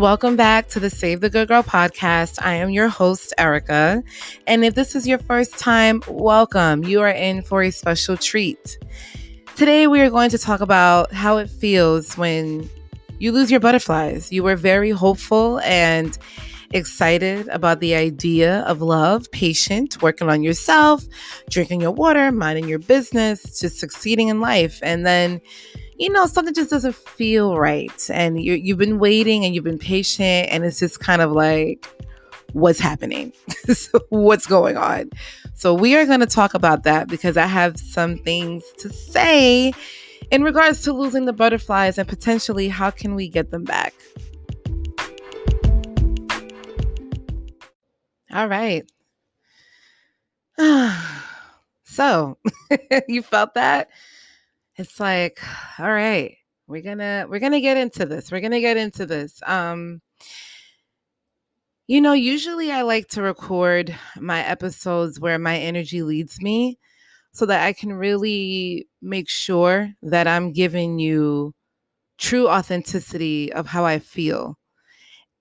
Welcome back to the Save the Good Girl podcast. I am your host, Erica. And if this is your first time, welcome. You are in for a special treat. Today, we are going to talk about how it feels when you lose your butterflies. You were very hopeful and excited about the idea of love, patient, working on yourself, drinking your water, minding your business, just succeeding in life. And then something just doesn't feel right. And you've been waiting and you've been patient, and it's just kind of like, what's happening? So what's going on? So we are going to talk about that because I have some things to say in regards to losing the butterflies and potentially how can we get them back. All right. So you felt that? It's like, all right, we're gonna get into this. We're gonna get into this. Usually I like to record my episodes where my energy leads me so that I can really make sure that I'm giving you true authenticity of how I feel.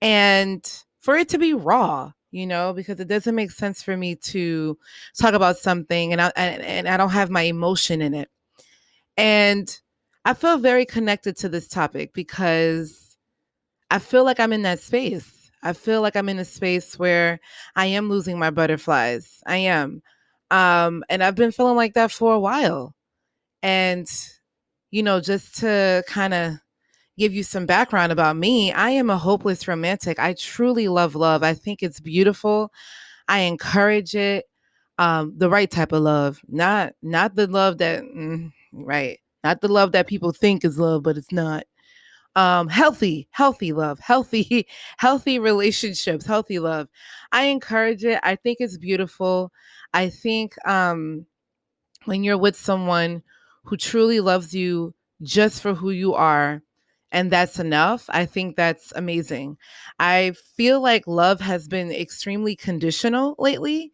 And for it to be raw, because it doesn't make sense for me to talk about something and I don't have my emotion in it. And I feel very connected to this topic because I feel like I'm in that space. I feel like I'm in a space where I am losing my butterflies. I am. And I've been feeling like that for a while. And, just to kind of give you some background about me, I am a hopeless romantic. I truly love love. I think it's beautiful. I encourage it. The right type of love, not the love that, right. Not the love that people think is love, but it's not. Healthy love, healthy relationships, healthy love. I encourage it. I think it's beautiful. I think when you're with someone who truly loves you just for who you are, and that's enough, I think that's amazing. I feel like love has been extremely conditional lately.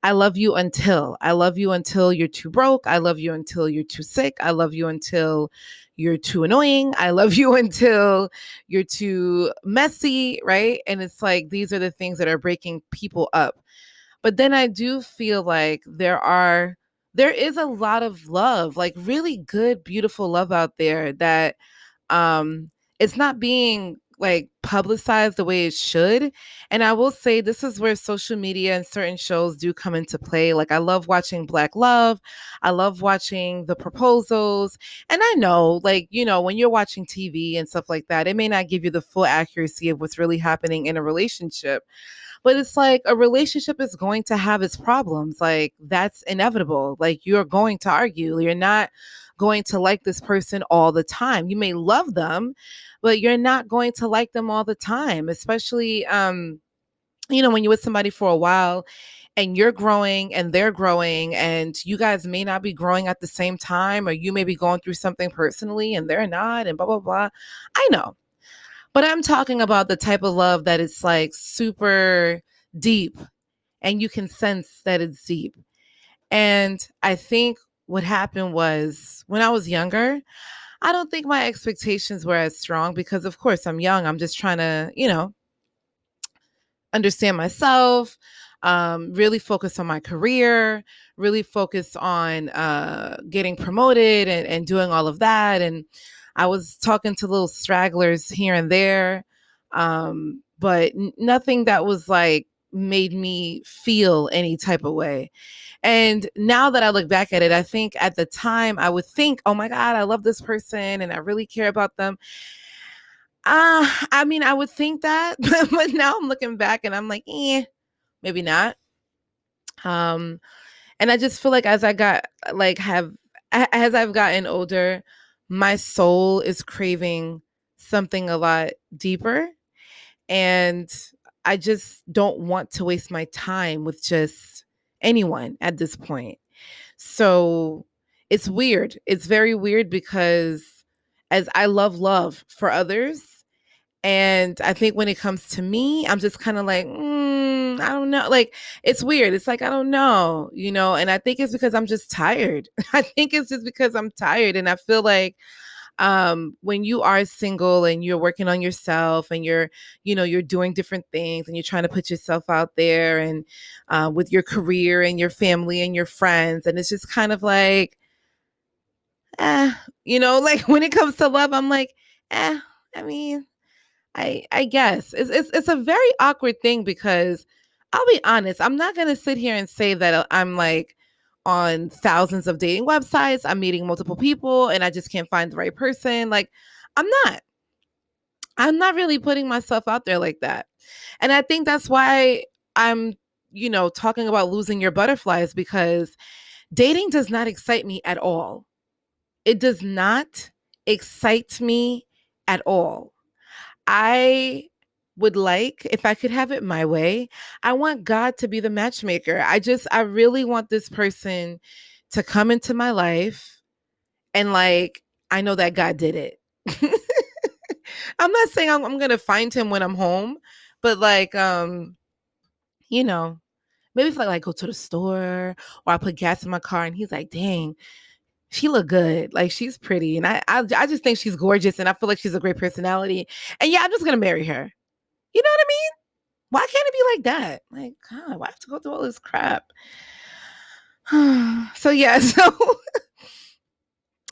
I love you until. I love you until you're too broke. I love you until you're too sick. I love you until you're too annoying. I love you until you're too messy, right? And it's like these are the things that are breaking people up. But then I do feel like there is a lot of love, like really good, beautiful love out there that it's not being like publicized the way it should. And I will say this is where social media and certain shows do come into play. Like I love watching Black Love. I love watching The Proposals. And I know, like, when you're watching TV and stuff like that, it may not give you the full accuracy of what's really happening in a relationship. But it's like a relationship is going to have its problems. Like that's inevitable. Like you're going to argue. You're not going to like this person all the time. You may love them, but you're not going to like them all the time, especially when you're with somebody for a while and you're growing and they're growing and you guys may not be growing at the same time, or you may be going through something personally and they're not, and blah blah blah. I know. But I'm talking about the type of love that is like super deep and you can sense that it's deep. And I think what happened was when I was younger, I don't think my expectations were as strong because, of course, I'm young. I'm just trying to, understand myself, really focus on my career, really focus on getting promoted and doing all of that. And I was talking to little stragglers here and there, but nothing that was like made me feel any type of way. And now that I look back at it, I think at the time I would think, oh my God, I love this person and I really care about them. I mean, I would think that, but now I'm looking back and I'm like, maybe not. And I just feel like as I got like have as I've gotten older, my soul is craving something a lot deeper. And I just don't want to waste my time with just anyone at this point. So it's weird. It's very weird because as I love for others, and I think when it comes to me, I'm just kind of like, I don't know. Like, it's weird. It's like, I don't know, and I think it's because I'm just tired. I think it's just because I'm tired. And I feel like when you are single and you're working on yourself and you're doing different things and you're trying to put yourself out there and with your career and your family and your friends, and it's just kind of like, eh, like when it comes to love, I'm like, eh, I mean, I guess it's a very awkward thing because I'll be honest, I'm not gonna sit here and say that I'm like on thousands of dating websites, I'm meeting multiple people, and I just can't find the right person. Like, I'm not. I'm not really putting myself out there like that. And I think that's why I'm, talking about losing your butterflies because dating does not excite me at all. It does not excite me at all. I would like, if I could have it my way, I want God to be the matchmaker. I really want this person to come into my life and like, I know that God did it. I'm not saying I'm going to find him when I'm home, but like, you know, maybe if I like go to the store or I put gas in my car and he's like, dang, she look good. Like she's pretty. And I just think she's gorgeous and I feel like she's a great personality. And yeah, I'm just going to marry her. You know what I mean? Why can't it be like that? Like, God, why have to go through all this crap? So yeah, so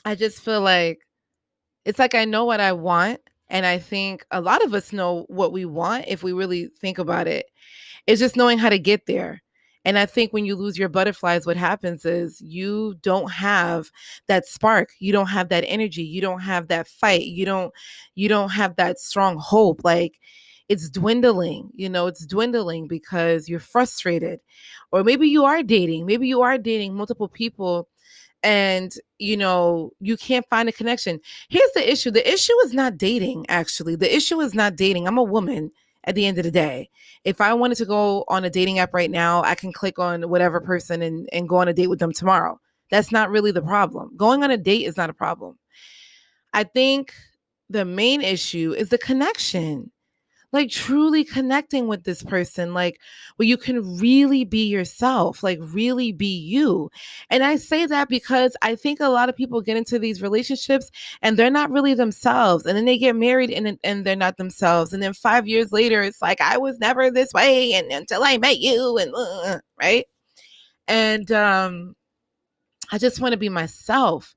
I just feel like it's like I know what I want. And I think a lot of us know what we want if we really think about it. It's just knowing how to get there. And I think when you lose your butterflies, what happens is you don't have that spark. You don't have that energy. You don't have that fight. You don't have that strong hope. Like it's dwindling, it's dwindling because you're frustrated. Or maybe you are dating. Maybe you are dating multiple people and you can't find a connection. Here's the issue is not dating. Actually, the issue is not dating. I'm a woman at the end of the day. If I wanted to go on a dating app right now, I can click on whatever person and go on a date with them tomorrow. That's not really the problem. Going on a date is not a problem. I think the main issue is the connection, like truly connecting with this person, like where you can really be yourself, like really be you. And I say that because I think a lot of people get into these relationships and they're not really themselves. And then they get married and they're not themselves. And then 5 years later, it's like, I was never this way and until I met you and right. And I just want to be myself.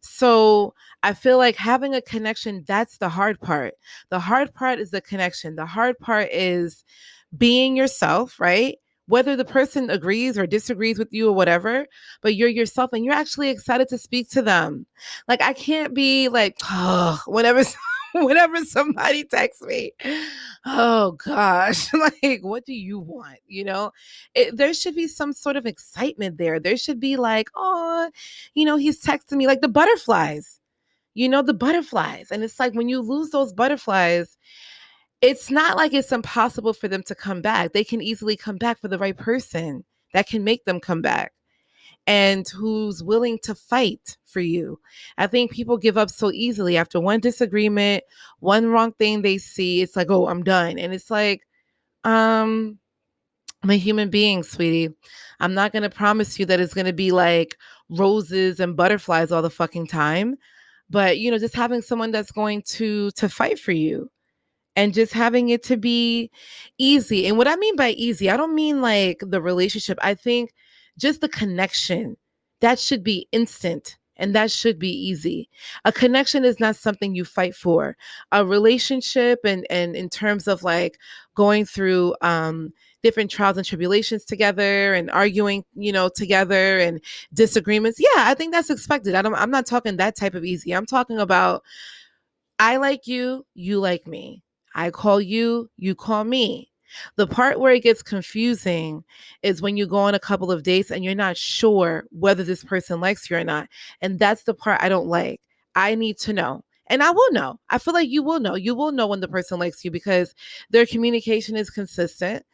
So I feel like having a connection, that's the hard part. The hard part is the connection. The hard part is being yourself, right? Whether the person agrees or disagrees with you or whatever, but you're yourself and you're actually excited to speak to them. Like I can't be like, oh, whenever somebody texts me, oh gosh, like what do you want? There should be some sort of excitement there. There should be like, oh, he's texting me, like the butterflies. The butterflies. And it's like when you lose those butterflies, it's not like it's impossible for them to come back. They can easily come back for the right person that can make them come back and who's willing to fight for you. I think people give up so easily after one disagreement, one wrong thing they see. It's like, oh, I'm done. And it's like, I'm a human being, sweetie. I'm not going to promise you that it's going to be like roses and butterflies all the fucking time. But, just having someone that's going to fight for you and just having it to be easy. And what I mean by easy, I don't mean like the relationship. I think just the connection that should be instant and that should be easy. A connection is not something you fight for. A relationship and in terms of like going through different trials and tribulations together and arguing, together and disagreements. Yeah, I think that's expected. I'm not talking that type of easy. I'm talking about I like you, you like me. I call you, you call me. The part where it gets confusing is when you go on a couple of dates and you're not sure whether this person likes you or not. And that's the part I don't like. I need to know. And I will know. I feel like you will know. You will know when the person likes you because their communication is consistent.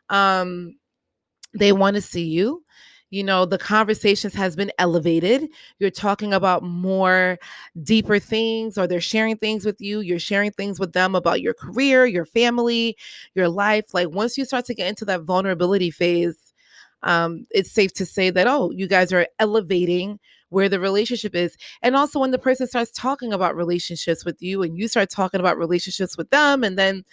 They want to see you. The conversations has been elevated. You're talking about more deeper things, or they're sharing things with you. You're sharing things with them about your career, your family, your life. Like once you start to get into that vulnerability phase, it's safe to say that, oh, you guys are elevating where the relationship is. And also when the person starts talking about relationships with you and you start talking about relationships with them, and then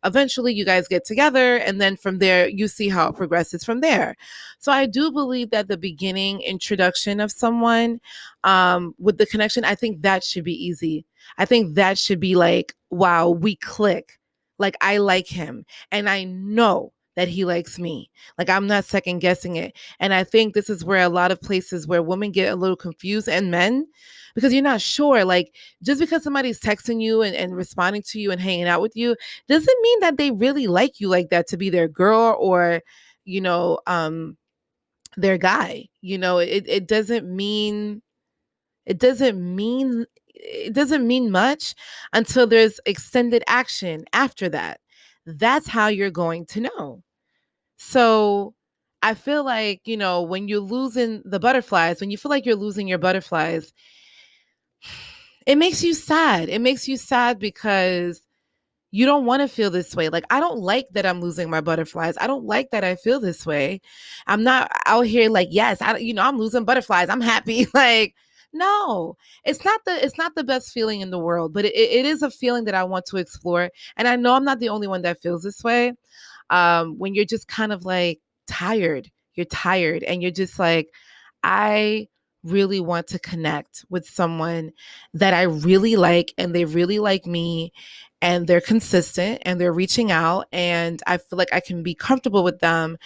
eventually you guys get together, and then from there you see how it progresses from there. So I do believe that the beginning introduction of someone, with the connection, I think that should be easy. I think that should be like, wow, we click. Like I like him and I know that he likes me. Like I'm not second guessing it. And I think this is where a lot of places where women get a little confused, and men, because you're not sure. Like just because somebody's texting you and responding to you and hanging out with you doesn't mean that they really like you like that to be their girl, or, you know, their guy. You know, it doesn't mean it doesn't mean it doesn't mean much until there's extended action after that. That's how you're going to know. So I feel like, you know, when you're losing the butterflies, when you feel like you're losing your butterflies, it makes you sad. It makes you sad because you don't want to feel this way. Like, I don't like that I'm losing my butterflies. I don't like that I feel this way. I'm not out here like, yes, I'm losing butterflies. I'm happy. Like, no, it's not the best feeling in the world, but it is a feeling that I want to explore. And I know I'm not the only one that feels this way. When you're just kind of like tired, you're tired and you're just like, I really want to connect with someone that I really like and they really like me and they're consistent and they're reaching out and I feel like I can be comfortable with them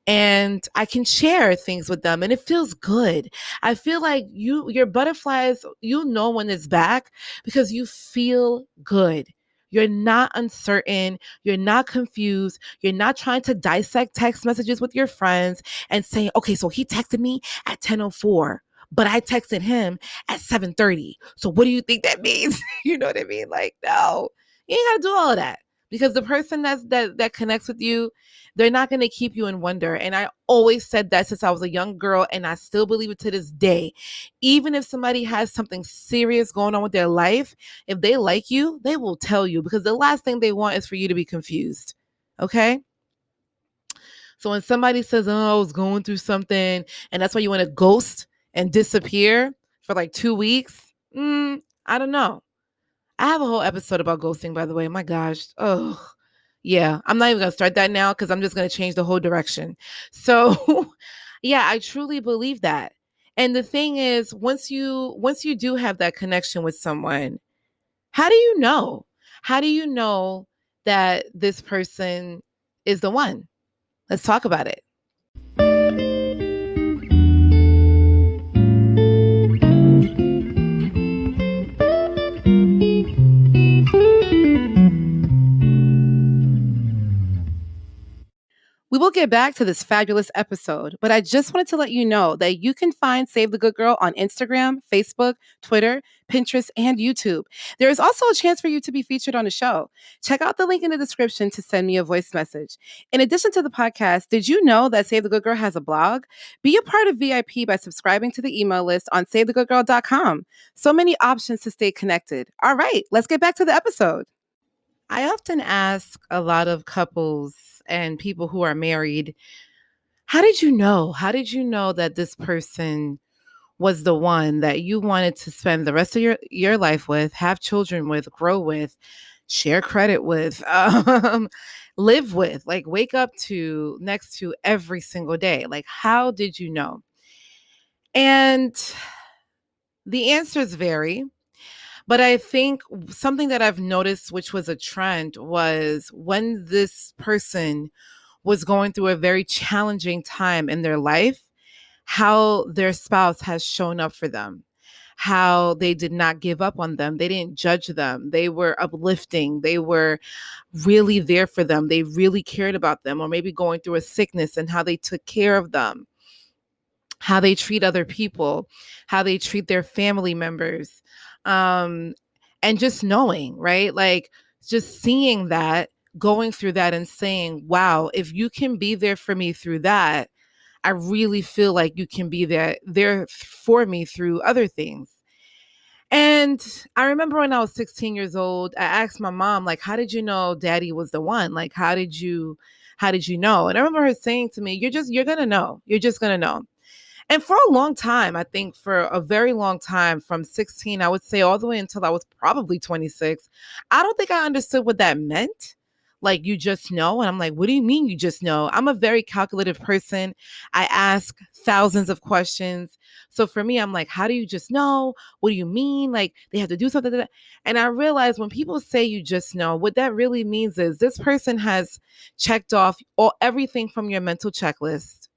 and I can share things with them and it feels good. I feel like your butterflies, you know when it's back because you feel good. You're not uncertain. You're not confused. You're not trying to dissect text messages with your friends and saying, okay, so he texted me at 10:04, but I texted him at 7:30. So what do you think that means? You know what I mean? Like, no, you ain't got to do all of that because the person that connects with you, they're not going to keep you in wonder. And I always said that since I was a young girl, and I still believe it to this day. Even if somebody has something serious going on with their life, if they like you, they will tell you because the last thing they want is for you to be confused. Okay? So when somebody says, oh, I was going through something, and that's why you want to ghost and disappear for like 2 weeks, I don't know. I have a whole episode about ghosting, by the way. My gosh. Oh, yeah. I'm not even going to start that now because I'm just going to change the whole direction. So, yeah, I truly believe that. And the thing is, once you do have that connection with someone, how do you know? How do you know that this person is the one? Let's talk about it. We will get back to this fabulous episode, but I just wanted to let you know that you can find Save the Good Girl on Instagram, Facebook, Twitter, Pinterest, and YouTube. There is also a chance for you to be featured on the show. Check out the link in the description to send me a voice message. In addition to the podcast, did you know that Save the Good Girl has a blog? Be a part of VIP by subscribing to the email list on SaveTheGoodGirl.com. So many options to stay connected. All right, let's get back to the episode. I often ask a lot of couples and people who are married, how did you know? How did you know that this person was the one that you wanted to spend the rest of your life with, have children with, grow with, share credit with, live with, like wake up to next to every single day? Like, how did you know? And the answers vary. But I think something that I've noticed, which was a trend, was when this person was going through a very challenging time in their life, how their spouse has shown up for them, how they did not give up on them. They didn't judge them. They were uplifting. They were really there for them. They really cared about them, or maybe going through a sickness and how they took care of them, how they treat other people, how they treat their family members. Um, and just knowing, right? Like just seeing that, going through that and saying, wow, if you can be there for me through that, I really feel like you can be there for me through other things. And I remember when I was 16 years old, I asked my mom, like, how did you know daddy was the one? Like, how did you know? And I remember her saying to me, you're gonna know. You're just gonna know. And for a long time, I think for a very long time, from 16, I would say all the way until I was probably 26, I don't think I understood what that meant. Like, you just know. And I'm like, what do you mean you just know? I'm a very calculative person. I ask thousands of questions. So for me, I'm like, how do you just know? What do you mean? Like, they have to do something. And I realized when people say you just know, what that really means is this person has checked off everything from your mental checklist.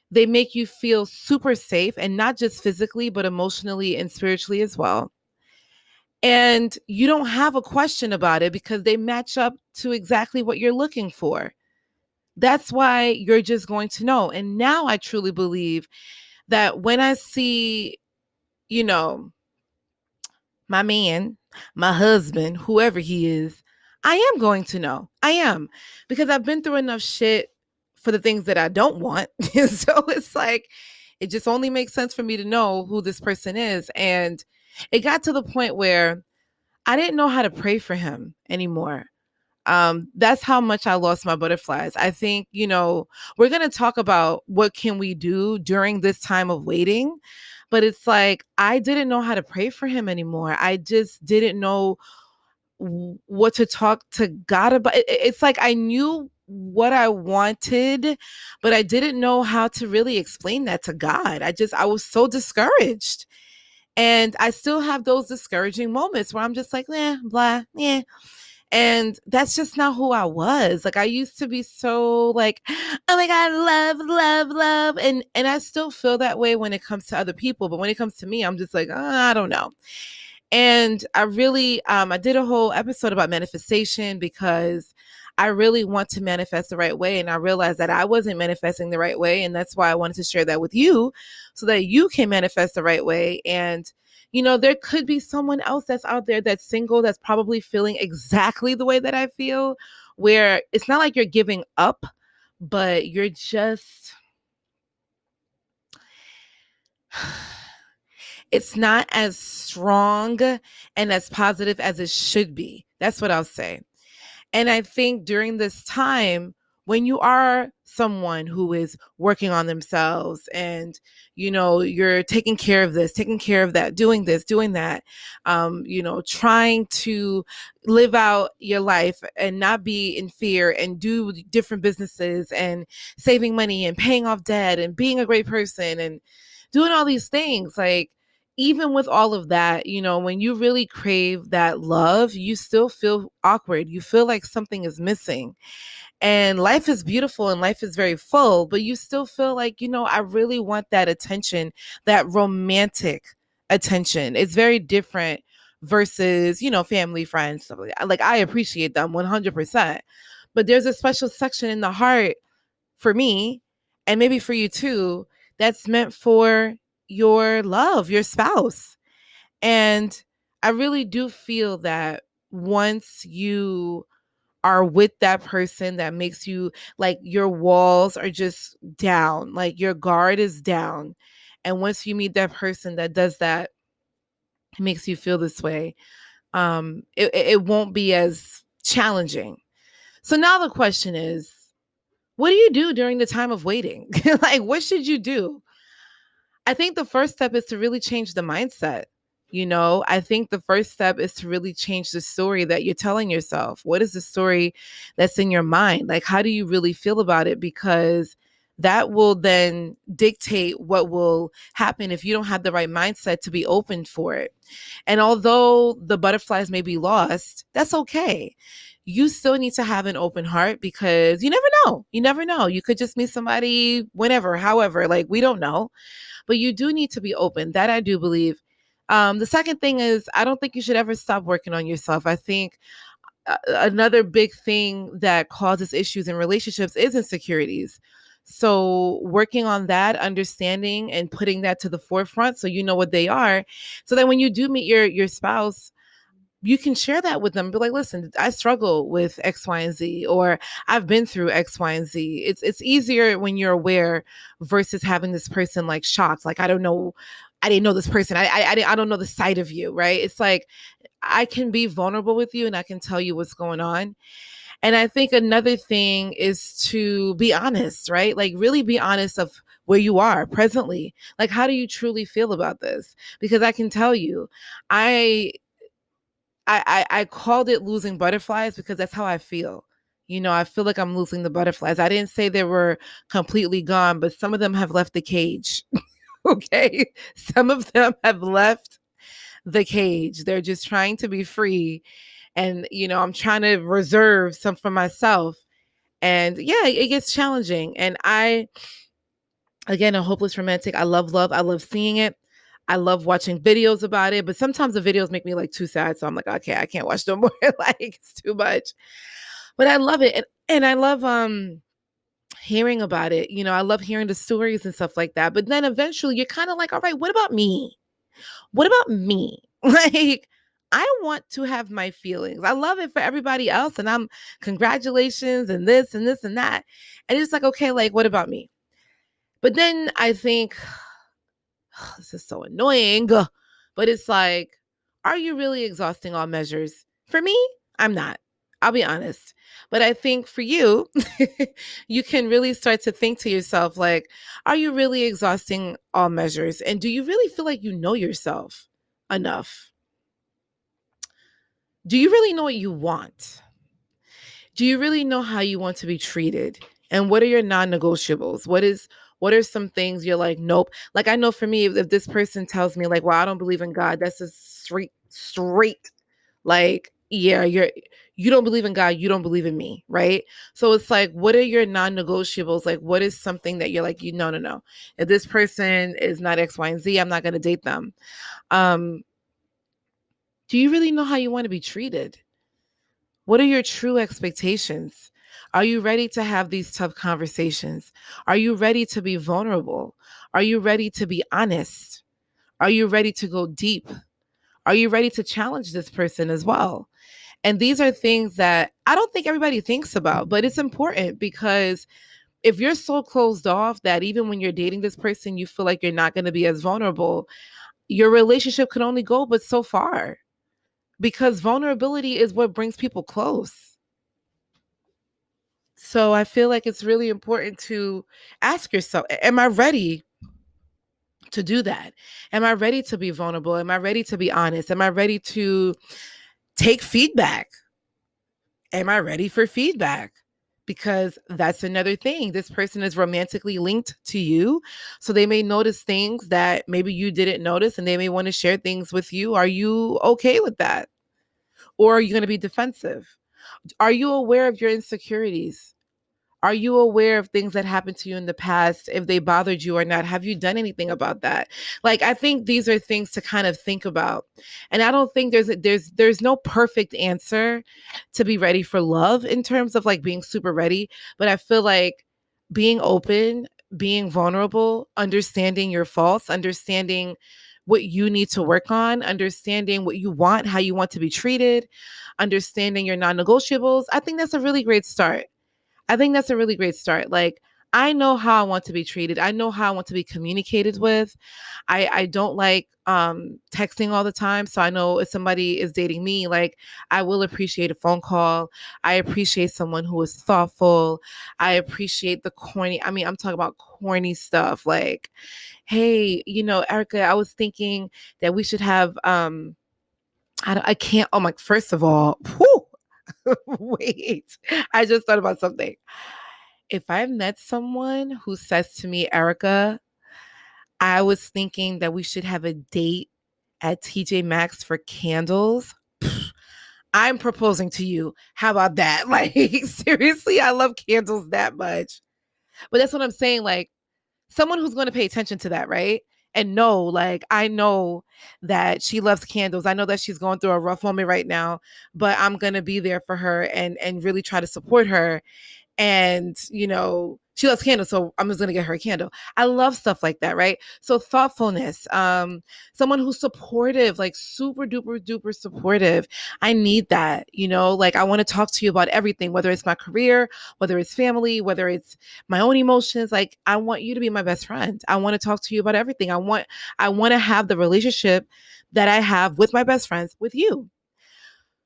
They make you feel super safe, and not just physically, but emotionally and spiritually as well. And you don't have a question about it because they match up to exactly what you're looking for. That's why you're just going to know. And now I truly believe that when I see, you know, my man, my husband, whoever he is, I am going to know. I am, because I've been through enough shit for the things that I don't want. So it's like, it just only makes sense for me to know who this person is. And it got to the point where I didn't know how to pray for him anymore. That's how much I lost my butterflies. I think, we're going to talk about what can we do during this time of waiting, but it's like, I didn't know how to pray for him anymore. I just didn't know what to talk to God about. It's like I knew what I wanted, but I didn't know how to really explain that to God. I was so discouraged. And I still have those discouraging moments where I'm just like, blah, yeah. And that's just not who I was. Like, I used to be so like, oh my God, love, love, love. And I still feel that way when it comes to other people. But when it comes to me, I'm just like, I don't know. And I really, I did a whole episode about manifestation because I really want to manifest the right way. And I realized that I wasn't manifesting the right way. And that's why I wanted to share that with you so that you can manifest the right way. And, there could be someone else that's out there that's single, that's probably feeling exactly the way that I feel, where it's not like you're giving up, but you're just, it's not as strong and as positive as it should be. That's what I'll say. And I think during this time, when you are someone who is working on themselves and, you're taking care of this, taking care of that, doing this, doing that, trying to live out your life and not be in fear and do different businesses and saving money and paying off debt and being a great person and doing all these things, like, even with all of that, when you really crave that love, you still feel awkward. You feel like something is missing. And life is beautiful and life is very full, but you still feel like, I really want that attention, that romantic attention. It's very different versus, family, friends, stuff like that. Like, I appreciate them 100%. But there's a special section in the heart for me, and maybe for you too, that's meant for your love, your spouse. And I really do feel that once you are with that person, that makes you like, your walls are just down, like your guard is down. And once you meet that person that does that, it makes you feel this way. It won't be as challenging. So now the question is, what do you do during the time of waiting? Like, what should you do? I think the first step is to really change the mindset. I think the first step is to really change the story that you're telling yourself. What is the story that's in your mind? Like, how do you really feel about it? Because that will then dictate what will happen if you don't have the right mindset to be open for it. And although the butterflies may be lost, that's okay. You still need to have an open heart, because you never know. You never know. You could just meet somebody whenever, however, like, we don't know. But you do need to be open. That I do believe. The second thing is, I don't think you should ever stop working on yourself. I think another big thing that causes issues in relationships is insecurities. So working on that, understanding and putting that to the forefront so you know what they are, so that when you do meet your spouse, you can share that with them. Be like, listen, I struggle with X, Y, and Z, or I've been through X, Y, and Z. It's easier when you're aware versus having this person like shocked. Like, I don't know. I didn't know this person. I don't know the side of you, right? It's like, I can be vulnerable with you and I can tell you what's going on. And I think another thing is to be honest, right? Like, really be honest of where you are presently. Like, how do you truly feel about this? Because I can tell you, I I called it losing butterflies because that's how I feel. I feel like I'm losing the butterflies. I didn't say they were completely gone, but some of them have left the cage. Okay. Some of them have left the cage. They're just trying to be free. And, I'm trying to reserve some for myself. And yeah, it gets challenging. And again, a hopeless romantic. I love love. I love seeing it. I love watching videos about it, but sometimes the videos make me like too sad. So I'm like, okay, I can't watch no more. Like, it's too much. But I love it. And I love hearing about it. I love hearing the stories and stuff like that. But then eventually you're kind of like, all right, what about me? What about me? Like, I want to have my feelings. I love it for everybody else. And I'm congratulations and this and this and that. And it's like, okay, like, what about me? But then I think, this is so annoying, but it's like, are you really exhausting all measures? For me, I'm not. I'll be honest. But I think for you, you can really start to think to yourself, like, are you really exhausting all measures? And do you really feel like you know yourself enough? Do you really know what you want? Do you really know how you want to be treated? And what are your non-negotiables? What are some things you're like, nope. Like, I know for me, if this person tells me like, well, I don't believe in God, that's a straight, like, yeah, you don't believe in God, you don't believe in me, right? So it's like, what are your non-negotiables? Like, what is something that you're like, no. If this person is not X, Y, and Z, I'm not gonna date them. Do you really know how you want to be treated? What are your true expectations? Are you ready to have these tough conversations? Are you ready to be vulnerable? Are you ready to be honest? Are you ready to go deep? Are you ready to challenge this person as well? And these are things that I don't think everybody thinks about, but it's important because if you're so closed off that even when you're dating this person, you feel like you're not going to be as vulnerable, your relationship can only go but so far because vulnerability is what brings people close. So I feel like it's really important to ask yourself, am I ready to do that? Am I ready to be vulnerable? Am I ready to be honest? Am I ready to take feedback? Am I ready for feedback? Because that's another thing. This person is romantically linked to you. So they may notice things that maybe you didn't notice and they may want to share things with you. Are you okay with that? Or are you going to be defensive? Are you aware of your insecurities? Are you aware of things that happened to you in the past, if they bothered you or not? Have you done anything about that? Like, I think these are things to kind of think about. And I don't think there's no perfect answer to be ready for love in terms of like being super ready. But I feel like being open, being vulnerable, understanding your faults, understanding what you need to work on, understanding what you want, how you want to be treated, understanding your non-negotiables. I think that's a really great start. I think that's a really great start. Like, I know how I want to be treated. I know how I want to be communicated with. I don't like texting all the time. So I know if somebody is dating me, like, I will appreciate a phone call. I appreciate someone who is thoughtful. I appreciate the corny. I mean, I'm talking about corny stuff like, hey, Erica, I was thinking that we should have I can't, oh my, first of all, whew, wait, I just thought about something. If I met someone who says to me, Erica, I was thinking that we should have a date at TJ Maxx for candles, I'm proposing to you. How about that? Like, seriously, I love candles that much. But that's what I'm saying. Like, someone who's going to pay attention to that, right? And know, like, I know that she loves candles. I know that she's going through a rough moment right now, but I'm going to be there for her and really try to support her. And she loves candles, so I'm just gonna get her a candle. I love stuff like that, right? So thoughtfulness, someone who's supportive, like super duper duper supportive. I need that. Like, I want to talk to you about everything, whether it's my career, whether it's family, whether it's my own emotions. Like, I want you to be my best friend. I want to talk to you about everything. I want to have the relationship that I have with my best friends with you.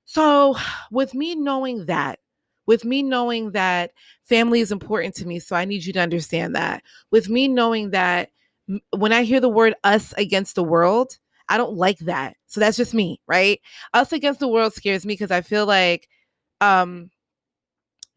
So with me knowing that, With me knowing that family is important to me, so I need you to understand that. With me knowing that when I hear the word us against the world, I don't like that. So that's just me, right? Us against the world scares me because I feel like um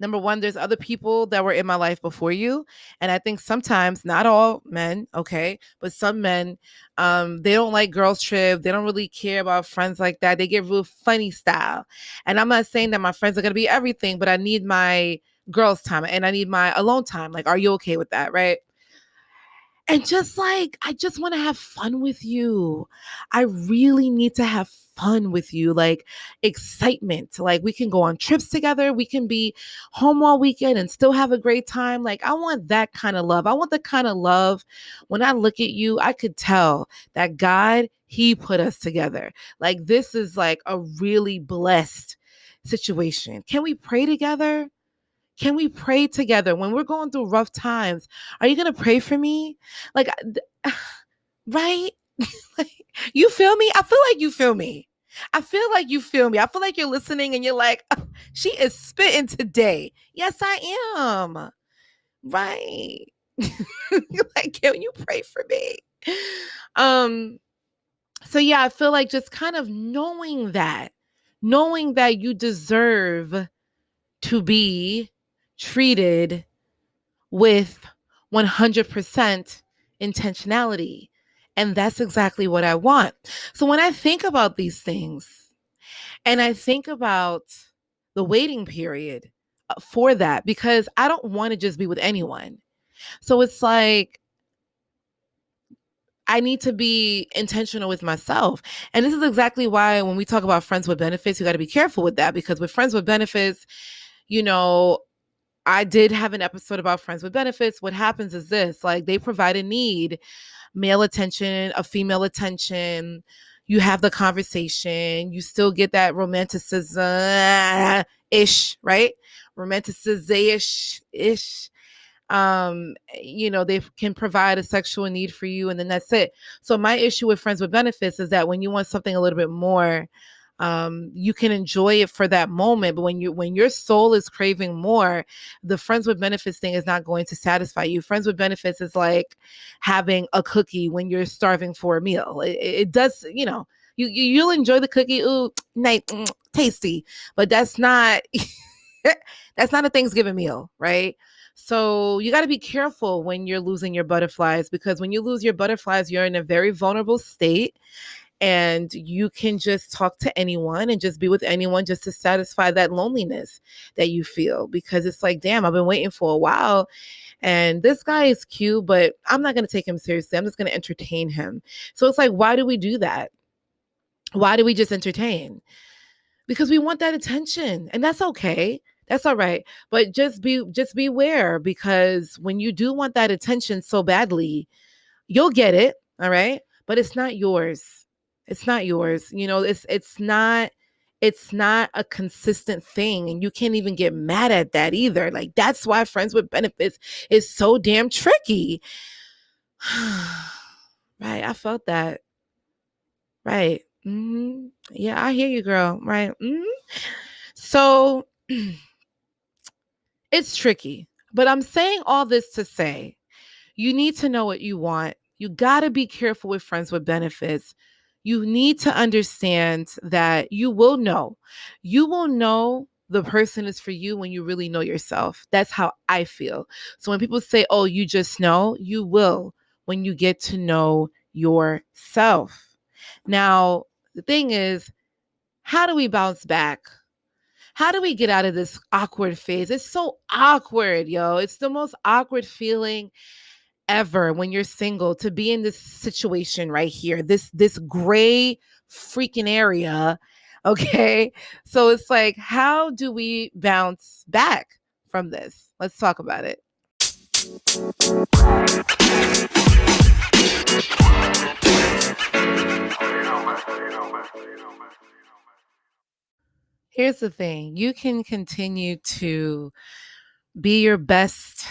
number one, there's other people that were in my life before you. And I think sometimes, not all men, okay, but some men, they don't like girls trip. They don't really care about friends like that. They get real funny style. And I'm not saying that my friends are gonna be everything, but I need my girls time and I need my alone time. Like, are you okay with that? Right. And just like, I just want to have fun with you. I really need to have fun with you, like excitement. Like, we can go on trips together. We can be home all weekend and still have a great time. Like, I want that kind of love. I want the kind of love when I look at you, I could tell that God, He put us together. Like, this is like a really blessed situation. Can we pray together? Can we pray together when we're going through rough times? Are you going to pray for me? Like, right? Like, you feel me? I feel like you feel me. I feel like you feel me. I feel like you're listening and you're like, she is spitting today. Yes, I am. Right. Like, can you pray for me? Um, so yeah, I feel like just kind of knowing that you deserve to be treated with 100% intentionality. And that's exactly what I want. So when I think about these things and I think about the waiting period for that, because I don't want to just be with anyone. So it's like, I need to be intentional with myself. And this is exactly why when we talk about friends with benefits, you got to be careful with that, because with friends with benefits, you know, I did have an episode about friends with benefits. What happens is this, like, they provide a need, male attention, a female attention. You have the conversation. You still get that romanticism ish, right? Romanticism ish. They can provide a sexual need for you, and then that's it. So my issue with friends with benefits is that when you want something a little bit more, you can enjoy it for that moment, but when your soul is craving more, the friends with benefits thing is not going to satisfy you. Friends with benefits is like having a cookie when you're starving for a meal. It does, you'll enjoy the cookie, ooh, nice, tasty, but that's not that's not a Thanksgiving meal, right? So you got to be careful when you're losing your butterflies, because when you lose your butterflies, you're in a very vulnerable state, and you can just talk to anyone and just be with anyone just to satisfy that loneliness that you feel, because it's like, damn, I've been waiting for a while and this guy is cute, but I'm not going to take him seriously. I'm just going to entertain him. So it's like, why do we do that? Why do we just entertain? Because we want that attention, and that's okay. That's all right. But just beware, because when you do want that attention so badly, you'll get it, all right? But it's not yours. It's not yours. It's not a consistent thing, and you can't even get mad at that either. Like, that's why friends with benefits is so damn tricky. Right, I felt that. Right. Yeah, I hear you, girl. Right. So it's tricky. But I'm saying all this to say, you need to know what you want. You got to be careful with friends with benefits. You need to understand that you will know. You will know the person is for you when you really know yourself. That's how I feel. So when people say, oh, you just know, you will when you get to know yourself. Now, the thing is, how do we bounce back? How do we get out of this awkward phase? It's so awkward, yo. It's the most awkward feeling ever when you're single, to be in this situation right here, this gray freaking area. Okay. So it's like, how do we bounce back from this? Let's talk about it. Here's the thing. You can continue to be your best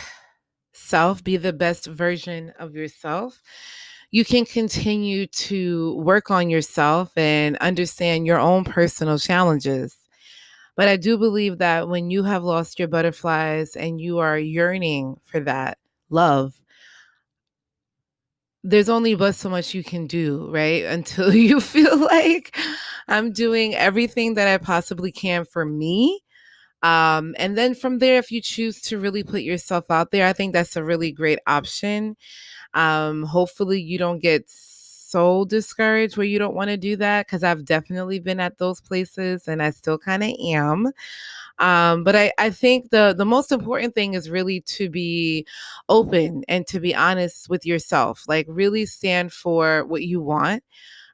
self, be the best version of yourself. You can continue to work on yourself and understand your own personal challenges. But I do believe that when you have lost your butterflies and you are yearning for that love, there's only but so much you can do, right? Until you feel like I'm doing everything that I possibly can for me. And then from there, if you choose to really put yourself out there, I think that's a really great option. Hopefully you don't get so discouraged where you don't want to do that, because I've definitely been at those places and I still kind of am. But I think the most important thing is really to be open and to be honest with yourself. Like, really stand for what you want,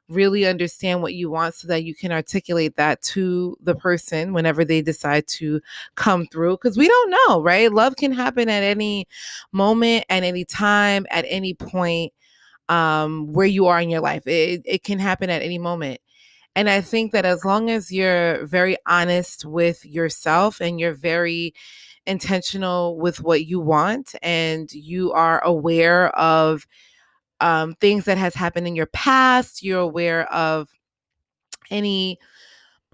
really understand what you want so that you can articulate that to the person whenever they decide to come through. Because we don't know, right? Love can happen at any moment, at any time, at any point, where you are in your life. It can happen at any moment. And I think that as long as you're very honest with yourself and you're very intentional with what you want, and you are aware of things that has happened in your past, you're aware of any,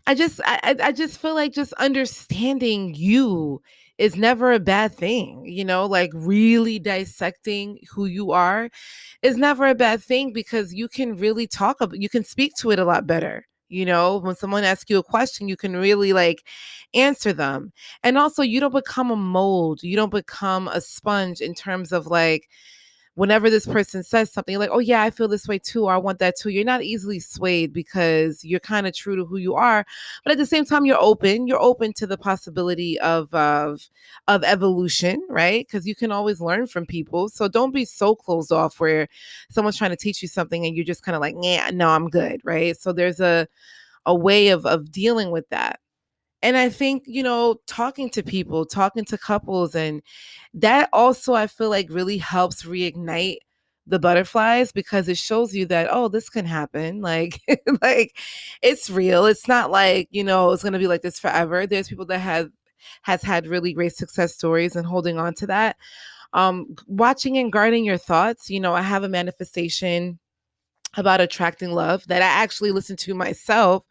I just feel like just understanding you is never a bad thing, like really dissecting who you are is never a bad thing, because you can really you can speak to it a lot better. When someone asks you a question, you can really like answer them. And also, you don't become a mold, you don't become a sponge in terms of like, whenever this person says something, you're like, oh yeah, I feel this way too, or I want that too. You're not easily swayed because you're kind of true to who you are. But at the same time, you're open to the possibility of evolution, right? Because you can always learn from people. So don't be so closed off where someone's trying to teach you something and you're just kind of like, yeah, no, I'm good, right? So there's a way of dealing with that. And I think, talking to people, talking to couples, and that also I feel like really helps reignite the butterflies, because it shows you that, oh, this can happen. Like, like it's real. It's not like, it's going to be like this forever. There's people that has had really great success stories, and holding on to that. Watching and guarding your thoughts. I have a manifestation about attracting love that I actually listen to myself.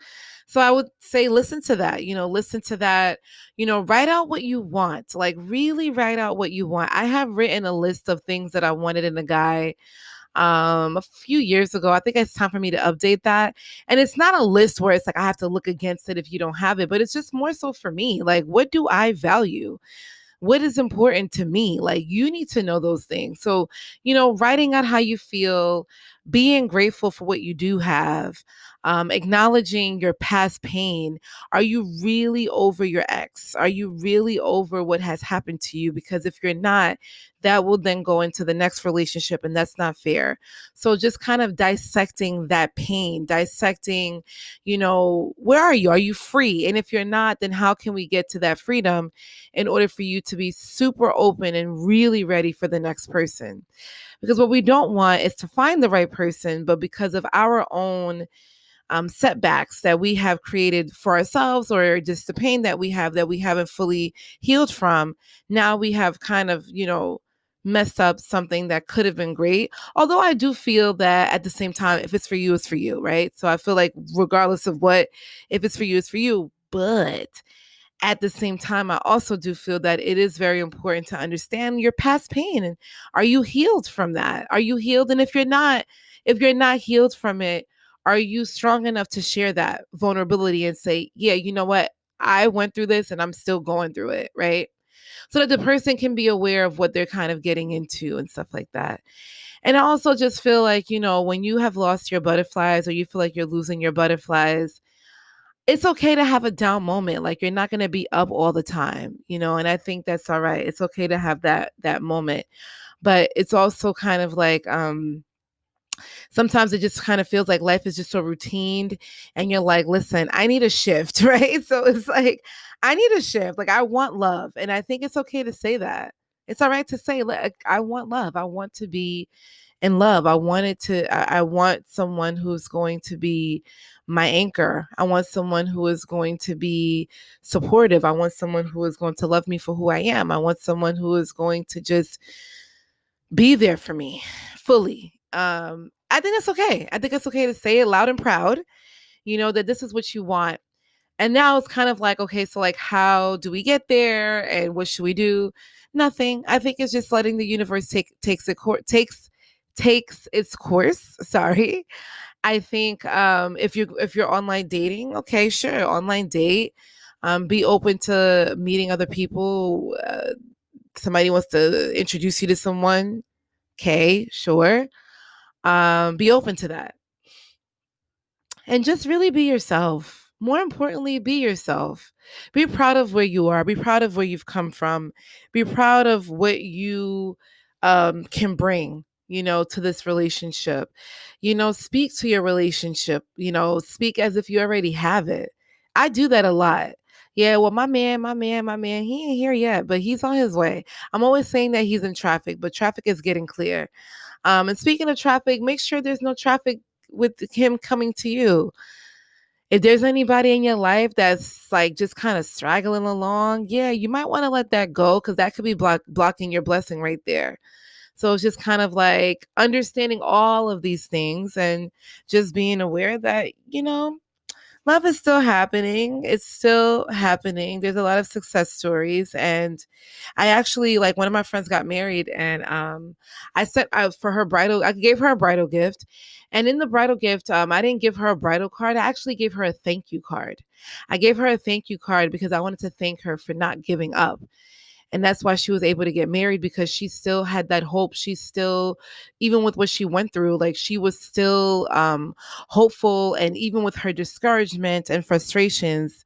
So I would say, listen to that, listen to that, write out what you want, like really write out what you want. I have written a list of things that I wanted in a guy a few years ago. I think it's time for me to update that. And it's not a list where it's like I have to look against it if you don't have it, but it's just more so for me. Like, what do I value? What is important to me? Like, you need to know those things. So, writing out how you feel, being grateful for what you do have, acknowledging your past pain. Are you really over your ex? Are you really over what has happened to you? Because if you're not, that will then go into the next relationship, and that's not fair. So just kind of dissecting that pain, dissecting, where are you? Are you free? And if you're not, then how can we get to that freedom in order for you to be super open and really ready for the next person? Because what we don't want is to find the right person, but because of our own setbacks that we have created for ourselves, or just the pain that we haven't fully healed from, now we have kind of, messed up something that could have been great. Although I do feel that at the same time, if it's for you, it's for you, right? So I feel like regardless of what, if it's for you, it's for you. But at the same time, I also do feel that it is very important to understand your past pain. And are you healed from that? Are you healed? And if you're not healed from it, are you strong enough to share that vulnerability and say, yeah, you know what? I went through this and I'm still going through it, right? So that the person can be aware of what they're kind of getting into and stuff like that. And I also just feel like, when you have lost your butterflies, or you feel like you're losing your butterflies, it's okay to have a down moment. Like, you're not going to be up all the time, and I think that's all right. It's okay to have that moment. But it's also kind of like, sometimes it just kind of feels like life is just so routine, and you're like, listen, I need a shift, right? So it's like, I need a shift. Like, I want love. And I think it's okay to say that. It's all right to say, like, I want love. I want to be in love. I want someone who's going to be my anchor. I want someone who is going to be supportive. I want someone who is going to love me for who I am. I want someone who is going to just be there for me fully. I think that's okay. I think it's okay to say it loud and proud, that this is what you want. And now it's kind of like, okay, so like, how do we get there, and what should we do? Nothing. I think it's just letting the universe takes its course. Sorry. I think if you're online dating, okay, sure, online date. Be open to meeting other people. Somebody wants to introduce you to someone, okay, sure. Be open to that. And just really be yourself. More importantly, be yourself. Be proud of where you are. Be proud of where you've come from. Be proud of what you can bring, to this relationship. Speak to your relationship. Speak as if you already have it. I do that a lot. Yeah, well, my man, he ain't here yet, but he's on his way. I'm always saying that he's in traffic, but traffic is getting clear. And speaking of traffic, make sure there's no traffic with him coming to you. If there's anybody in your life that's like just kind of straggling along, yeah, you might want to let that go, because that could be blocking your blessing right there. So it's just kind of like understanding all of these things and just being aware that, love is still happening. It's still happening. There's a lot of success stories. And I actually, like, one of my friends got married, and I set out for her bridal. I gave her a bridal gift. And in the bridal gift, I didn't give her a bridal card. I actually gave her a thank you card. I gave her a thank you card because I wanted to thank her for not giving up. And that's why she was able to get married, because she still had that hope. She still, even with what she went through, like, she was still hopeful. And even with her discouragement and frustrations,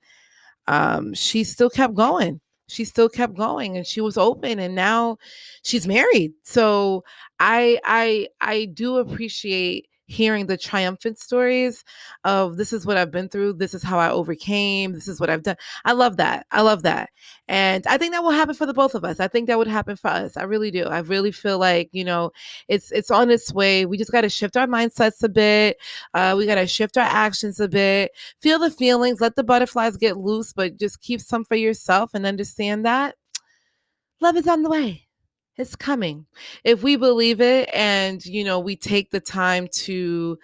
she still kept going. She still kept going, and she was open, and now she's married. So I do appreciate hearing the triumphant stories of, this is what I've been through, this is how I overcame, this is what I've done. I love that. I love that. And I think that will happen for the both of us. I think that would happen for us. I really do. I really feel like, it's on its way. We just got to shift our mindsets a bit. We got to shift our actions a bit. Feel the feelings, let the butterflies get loose, but just keep some for yourself and understand that love is on the way. It's coming. If we believe it, and, we take the time to,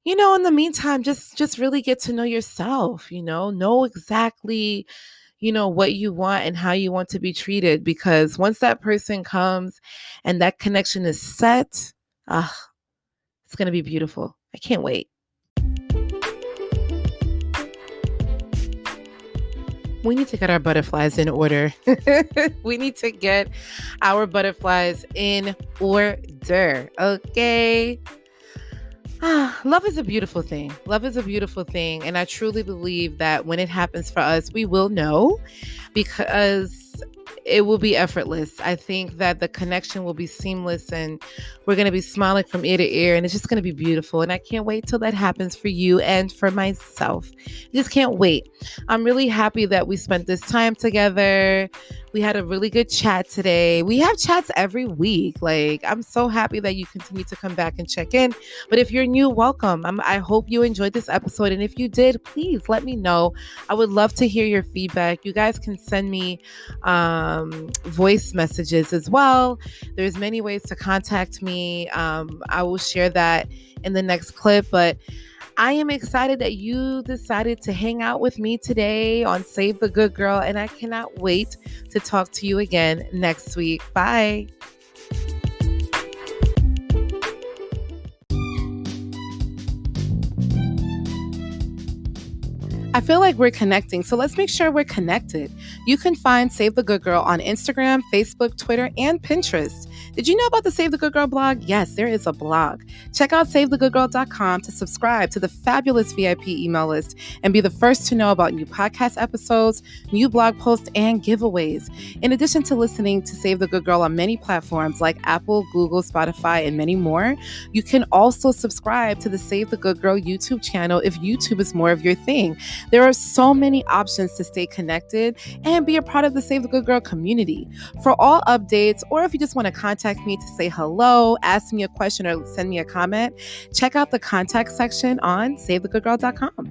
in the meantime, just really get to know yourself, know exactly, what you want and how you want to be treated. Because once that person comes and that connection is set, it's going to be beautiful. I can't wait. We need to get our butterflies in order. We need to get our butterflies in order. Okay. Love is a beautiful thing. Love is a beautiful thing. And I truly believe that when it happens for us, we will know, because it will be effortless. I think that the connection will be seamless, and we're going to be smiling from ear to ear, and it's just going to be beautiful. And I can't wait till that happens for you and for myself. I just can't wait. I'm really happy that we spent this time together. We had a really good chat today. We have chats every week. Like, I'm so happy that you continue to come back and check in. But if you're new, welcome. I hope you enjoyed this episode. And if you did, please let me know. I would love to hear your feedback. You guys can send me voice messages as well. There's many ways to contact me. I will share that in the next clip. But I am excited that you decided to hang out with me today on Save the Good Girl, and I cannot wait to talk to you again next week. Bye. I feel like we're connecting, so let's make sure we're connected. You can find Save the Good Girl on Instagram, Facebook, Twitter, and Pinterest. Did you know about the Save the Good Girl blog? Yes, there is a blog. Check out SaveTheGoodGirl.com to subscribe to the fabulous VIP email list and be the first to know about new podcast episodes, new blog posts, and giveaways. In addition to listening to Save the Good Girl on many platforms like Apple, Google, Spotify, and many more, you can also subscribe to the Save the Good Girl YouTube channel if YouTube is more of your thing. There are so many options to stay connected and be a part of the Save the Good Girl community. For all updates, or if you just want to contact me to say hello, ask me a question, or send me a comment, check out the contact section on SaveTheGoodGirl.com.